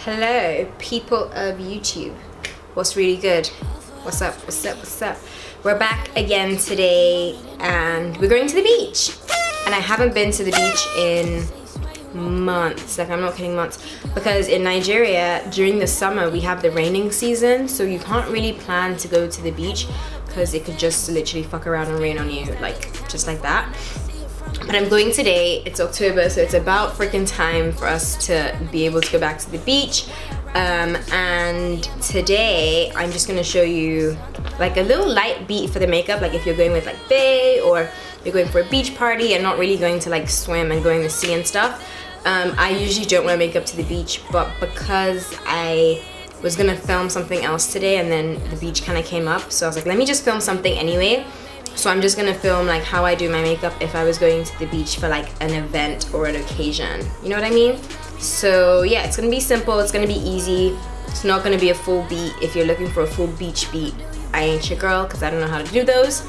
Hello, people of YouTube. What's really good? What's up? What's up? What's up? We're back again today and we're going to the beach. And I haven't been to the beach in months. Like, I'm not kidding, months. Because in Nigeria, during the summer, we have the raining season. So you can't really plan to go to the beach because it could just literally fuck around and rain on you, like, just like that. But I'm going today. It's October, so it's about freaking time for us to be able to go back to the beach. And today I'm just gonna show you like a little light beat for the makeup, like if you're going with like bae or you're going for a beach party and not really going to like swim and going to the sea and stuff. I usually don't wear makeup to the beach, but because I was gonna film something else today and then the beach kind of came up, so I was like, let me just film something anyway. So I'm just gonna film like how I do my makeup if I was going to the beach for like an event or an occasion. You know what I mean? So yeah, it's gonna be simple, it's gonna be easy. It's not gonna be a full beat. If you're looking for a full beach beat, I ain't your girl because I don't know how to do those.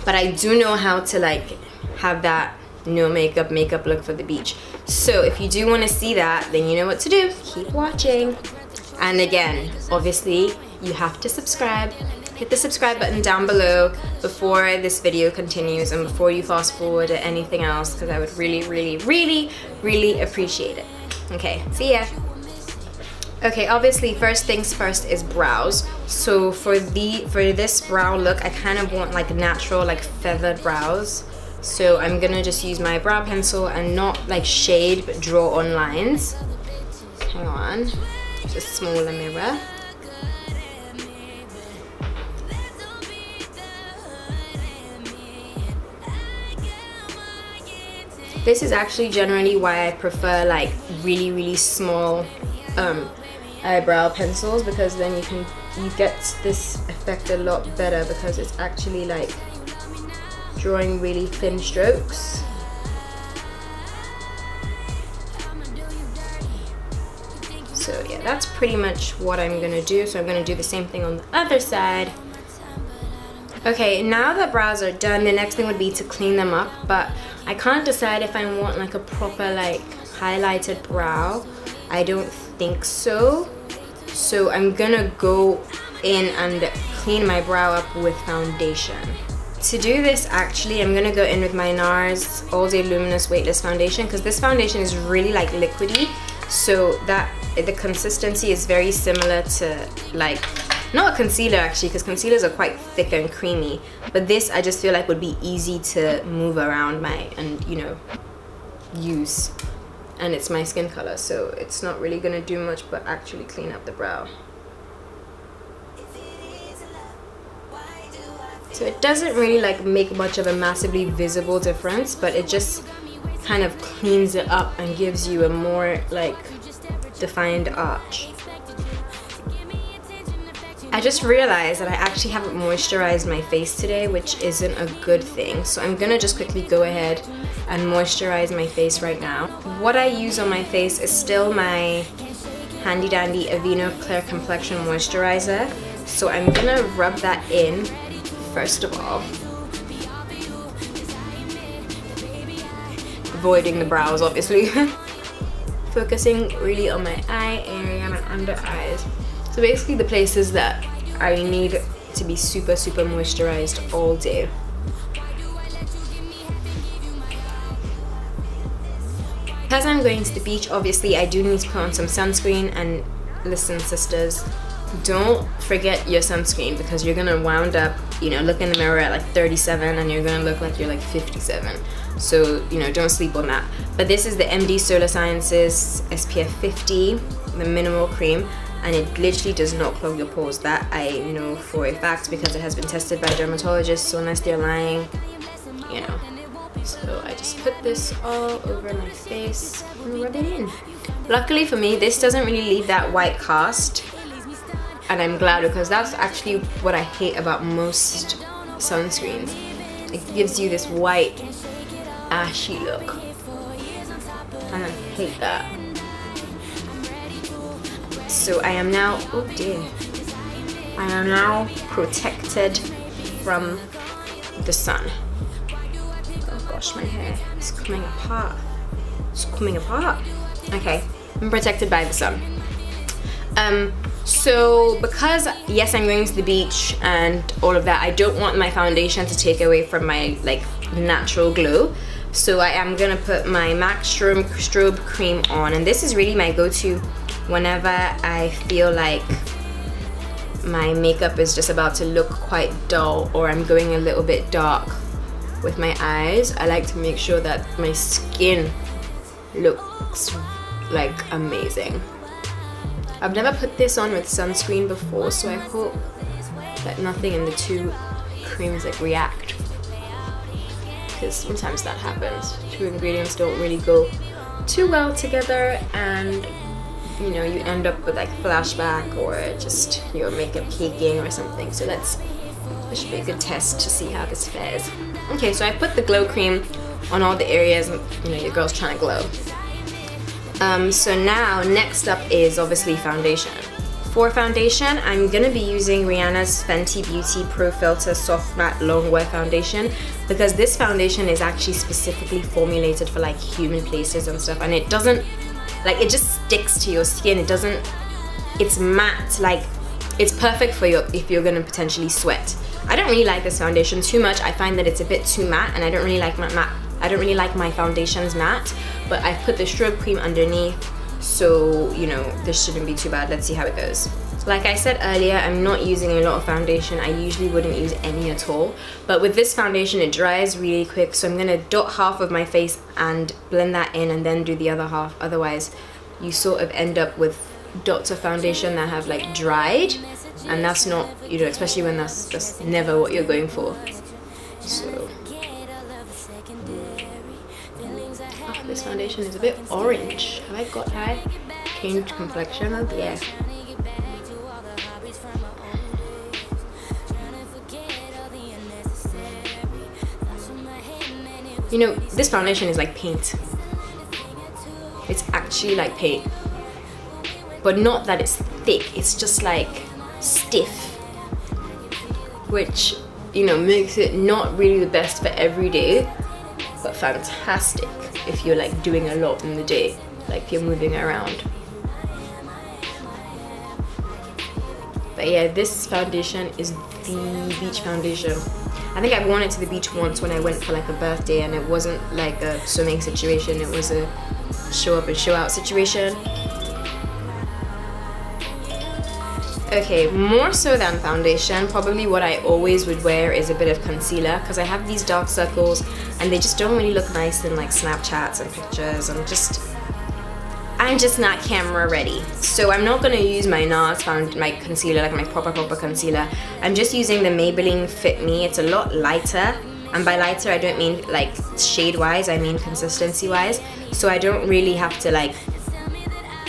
But I do know how to like have that no makeup look for the beach. So if you do wanna see that, then you know what to do. Keep watching. And again, obviously, you have to subscribe. Hit the subscribe button down below before this video continues and before you fast forward to anything else, because I would really appreciate it. Okay, see ya. Okay, obviously first things first is brows. So for this brow look, I kind of want like natural, like feathered brows. So I'm gonna just use my brow pencil and not like shade but draw on lines. Hang on, just a smaller mirror. This is actually generally why I prefer like really small eyebrow pencils, because then you get this effect a lot better because it's actually like drawing really thin strokes. So yeah, that's pretty much what I'm gonna do. So I'm gonna do the same thing on the other side. Okay, now that brows are done, the next thing would be to clean them up, but I can't decide if I want like a proper like highlighted brow. I don't think so. So I'm gonna go in and clean my brow up with foundation. To do this, actually, I'm gonna go in with my NARS All Day Luminous Weightless Foundation, because this foundation is really like liquidy, so that the consistency is very similar to like, not a concealer actually, because concealers are quite thick and creamy, but this I just feel like would be easy to move around and you know, use, and it's my skin color, so it's not really gonna do much but actually clean up the brow. So it doesn't really like make much of a massively visible difference, but it just kind of cleans it up and gives you a more like defined arch. I just realized that I actually haven't moisturized my face today, which isn't a good thing. So I'm gonna just quickly go ahead and moisturize my face right now. What I use on my face is still my handy dandy Aveeno Clear Complexion Moisturizer. So I'm gonna rub that in first of all. Avoiding the brows, obviously. Focusing really on my eye area and under eyes. So basically the places that I need to be super moisturized all day. Because I'm going to the beach, obviously I do need to put on some sunscreen, and listen sisters, don't forget your sunscreen, because you're gonna wound up, you know, look in the mirror at like 37 and you're gonna look like you're like 57. So, you know, don't sleep on that. But this is the MD Solar Sciences SPF 50, the minimal cream, and it literally does not clog your pores. That I know for a fact because it has been tested by dermatologists, so unless they're lying, you know. So I just put this all over my face and rub it in. Luckily for me, this doesn't really leave that white cast, and I'm glad, because that's actually what I hate about most sunscreens. It gives you this white, ashy look, and I hate that. So I am now, oh dear, I am now protected from the sun. Oh gosh, my hair is coming apart. It's coming apart. Okay, I'm protected by the sun. So because yes, I'm going to the beach and all of that, I don't want my foundation to take away from my like natural glow. So I am gonna put my MAC Strobe Cream on, and this is really my go-to whenever I feel like my makeup is just about to look quite dull or I'm going a little bit dark with my eyes. I like to make sure that my skin looks like amazing. I've never put this on with sunscreen before, so I hope that nothing in the two creams like react, because sometimes that happens. Two ingredients don't really go too well together, and you know, you end up with like flashback or just your makeup caking or something. So this should be a good test to see how this fares. Okay, so I put the glow cream on all the areas, you know, your girl's trying to glow. So now next up is obviously foundation. For foundation, I'm gonna be using Rihanna's Fenty Beauty Pro Filter Soft Matte Longwear Foundation, because this foundation is actually specifically formulated for like human places and stuff, and it doesn't, like, it just sticks to your skin. It doesn't, it's matte, like it's perfect for if you're gonna potentially sweat. I don't really like this foundation too much. I find that it's a bit too matte, and I don't really like my foundations matte, but I've put the strobe cream underneath, so you know, this shouldn't be too bad. Let's see how it goes. Like I said earlier, I'm not using a lot of foundation. I usually wouldn't use any at all, but with this foundation it dries really quick, so I'm gonna dot half of my face and blend that in and then do the other half. Otherwise you sort of end up with dots of foundation that have like dried, and that's not, you know, especially when that's just never what you're going for. So this foundation is a bit orange. Have I got that changed complexion? Oh yeah. You know, this foundation is like paint. It's actually like paint. But not that it's thick, it's just like stiff. Which, you know, makes it not really the best for every day, but fantastic if you're like doing a lot in the day, like you're moving around. But yeah, this foundation is the beach foundation. I think I've worn it to the beach once when I went for like a birthday, and it wasn't like a swimming situation, it was a show up and show out situation. Okay, more so than foundation, probably what I always would wear is a bit of concealer, because I have these dark circles and they just don't really look nice in like Snapchats and pictures. I'm just not camera ready. So I'm not gonna use my NARS my concealer, like my proper concealer. I'm just using the Maybelline Fit Me. It's a lot lighter, and by lighter I don't mean like shade wise, I mean consistency wise. So I don't really have to like,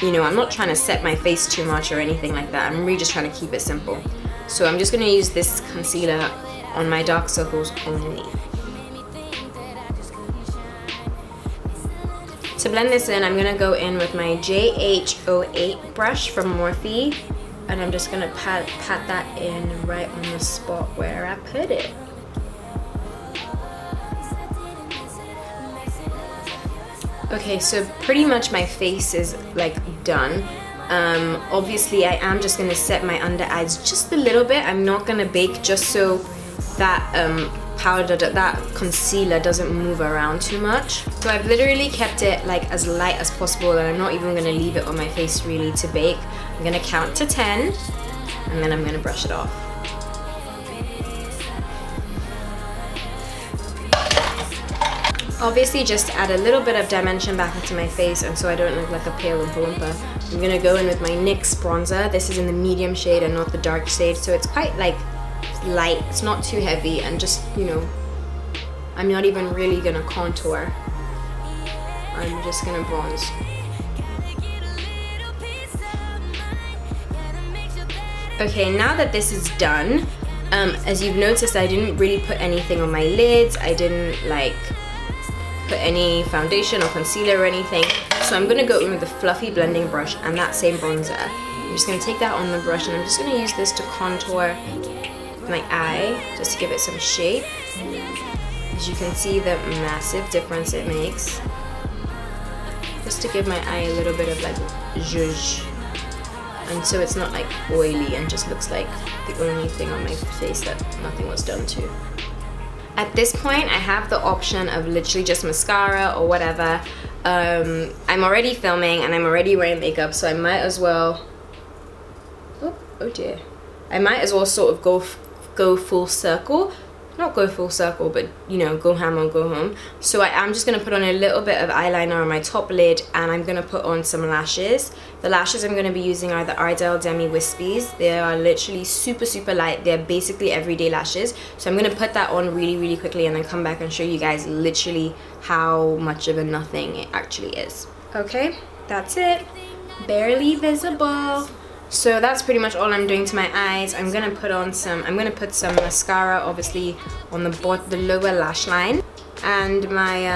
you know, I'm not trying to set my face too much or anything like that. I'm really just trying to keep it simple. So I'm just gonna use this concealer on my dark circles only. To blend this in, I'm gonna go in with my JH08 brush from Morphe, and I'm just gonna pat that in right on the spot where I put it. Okay, so pretty much my face is like done. Obviously I am just gonna set my under eyes just a little bit. I'm not gonna bake, just so that that concealer doesn't move around too much. So I've literally kept it like as light as possible, and I'm not even gonna leave it on my face really to bake. I'm gonna count to 10 and then I'm gonna brush it off. Obviously just add a little bit of dimension back into my face, and so I don't look like a pale Oompa Loompa. I'm gonna go in with my NYX bronzer. This is in the medium shade and not the dark shade, so it's quite like light, it's not too heavy, and just, you know, I'm not even really gonna contour. I'm just gonna bronze. Okay, now that this is done, as you've noticed, I didn't really put anything on my lids. I didn't like put any foundation or concealer or anything. So I'm gonna go in with the fluffy blending brush and that same bronzer. I'm just gonna take that on the brush, and I'm just gonna use this to contour my eye, just to give it some shape. As you can see, the massive difference it makes. just to give my eye a little bit of like zhuzh, and so it's not like oily and just looks like the only thing on my face that nothing was done to. At this point, I have the option of literally just mascara or whatever. I'm already filming and I'm already wearing makeup, so I might as well, oh dear, I might as well sort of go full circle. Not go full circle, but you know, go ham or go home. So I'm just gonna put on a little bit of eyeliner on my top lid, and I'm gonna put on some lashes. The lashes I'm gonna be using are the Ardell Demi Wispies. They are literally super, super light. They're basically everyday lashes. So I'm gonna put that on really, really quickly and then come back and show you guys literally how much of a nothing it actually is. Okay, that's it. Barely visible. So that's pretty much all I'm doing to my eyes. I'm gonna put some mascara obviously on the lower lash line, and my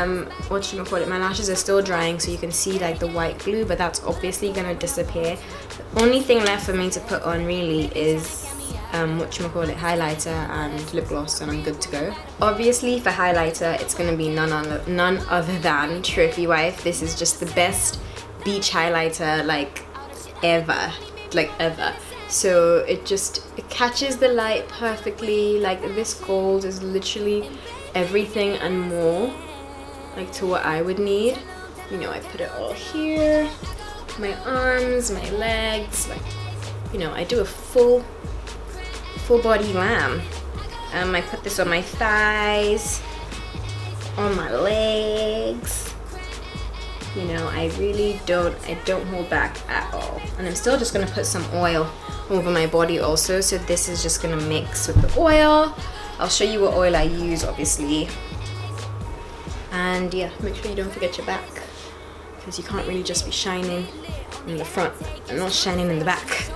my lashes are still drying, so you can see like the white glue, but that's obviously gonna disappear. The only thing left for me to put on really is highlighter and lip gloss, and I'm good to go. Obviously for highlighter it's gonna be none other than Trophy Wife. This is just the best beach highlighter like ever. So it catches the light perfectly. Like this gold is literally everything and more like to what I would need. You know, I put it all here, my arms, my legs, like, you know, I do a full body glam. I put this on my thighs, on my legs. You know, I don't hold back at all. And I'm still just gonna put some oil over my body also. So this is just gonna mix with the oil. I'll show you what oil I use, obviously. And yeah, make sure you don't forget your back, because you can't really just be shining in the front and not shining in the back.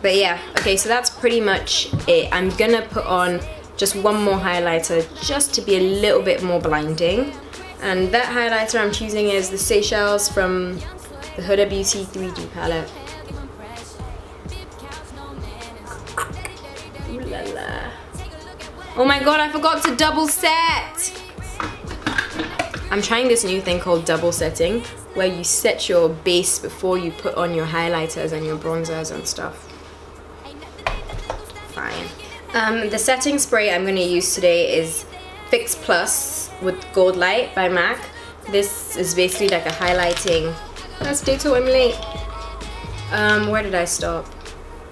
But yeah, okay, so that's pretty much it. I'm gonna put on just one more highlighter just to be a little bit more blinding. And that highlighter I'm choosing is the Seychelles from the Huda Beauty 3D palette. Ooh la la. Oh my god, I forgot to double set! I'm trying this new thing called double setting, where you set your base before you put on your highlighters and your bronzers and stuff. Fine. The setting spray I'm going to use today is Fix Plus with Gold Light by MAC. This is basically like a highlighting. That's Dato, I'm late. Where did I stop?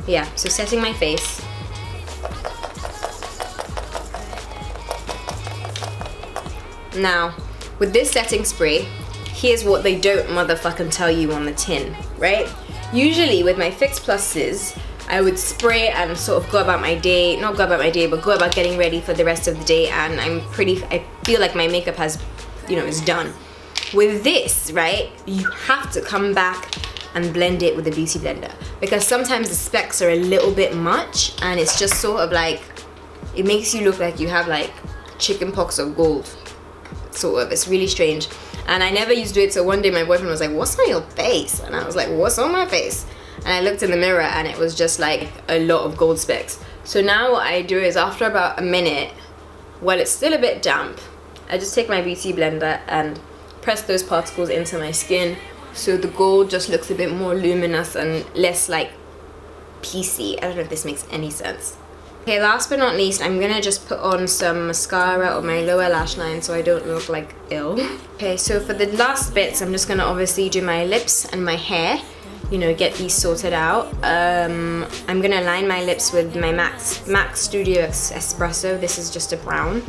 Yeah, so setting my face. Now, with this setting spray, here's what they don't motherfucking tell you on the tin, right? Usually with my Fix Pluses, I would spray and sort of go about my day, not go about my day, but go about getting ready for the rest of the day, and I feel like my makeup has, you know, is done. With this, right, you have to come back and blend it with a beauty blender, because sometimes the specks are a little bit much, and it's just sort of like, it makes you look like you have like chicken pox of gold, sort of. It's really strange. And I never used to do it, so one day my boyfriend was like, what's on your face? And I was like, what's on my face? And I looked in the mirror and it was just like a lot of gold specks. So now what I do is after about a minute, while it's still a bit damp, I just take my beauty blender and press those particles into my skin, so the gold just looks a bit more luminous and less like piecey. I don't know if this makes any sense. Okay, last but not least, I'm gonna just put on some mascara on my lower lash line so I don't look like ill. Okay, so for the last bits, I'm just gonna obviously do my lips and my hair. You know, get these sorted out. I'm gonna line my lips with my MAC Studio Espresso. This is just a brown.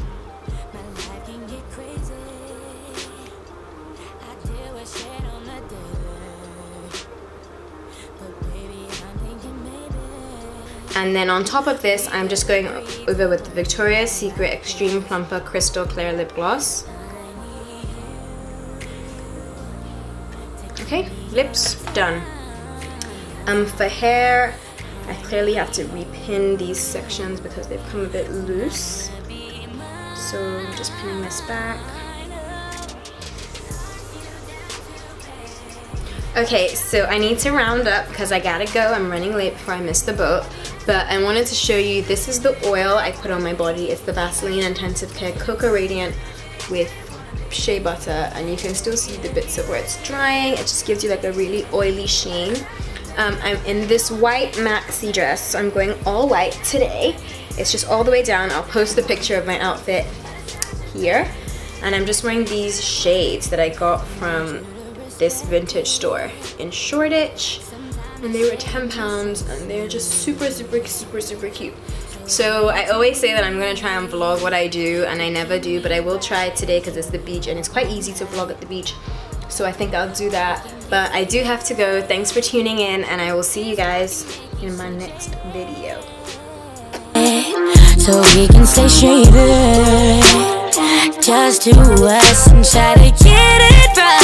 And then on top of this, I'm just going over with the Victoria's Secret Extreme Plumper Crystal Clear Lip Gloss. Okay, lips done. For hair, I clearly have to repin these sections because they've come a bit loose. So I'm just pinning this back. Okay, so I need to round up because I gotta go. I'm running late before I miss the boat. But I wanted to show you, this is the oil I put on my body. It's the Vaseline Intensive Care Cocoa Radiant with shea butter, and you can still see the bits of where it's drying. It just gives you like a really oily sheen. I'm in this white maxi dress, so I'm going all white today. It's just all the way down. I'll post the picture of my outfit here. And I'm just wearing these shades that I got from this vintage store in Shoreditch. And they were £10 and they're just super cute. So I always say that I'm gonna try and vlog what I do, and I never do, but I will try it today because it's the beach and it's quite easy to vlog at the beach. So I think I'll do that. But I do have to go. Thanks for tuning in, and I will see you guys in my next video. So we can stay straight, just do us and try to get it right.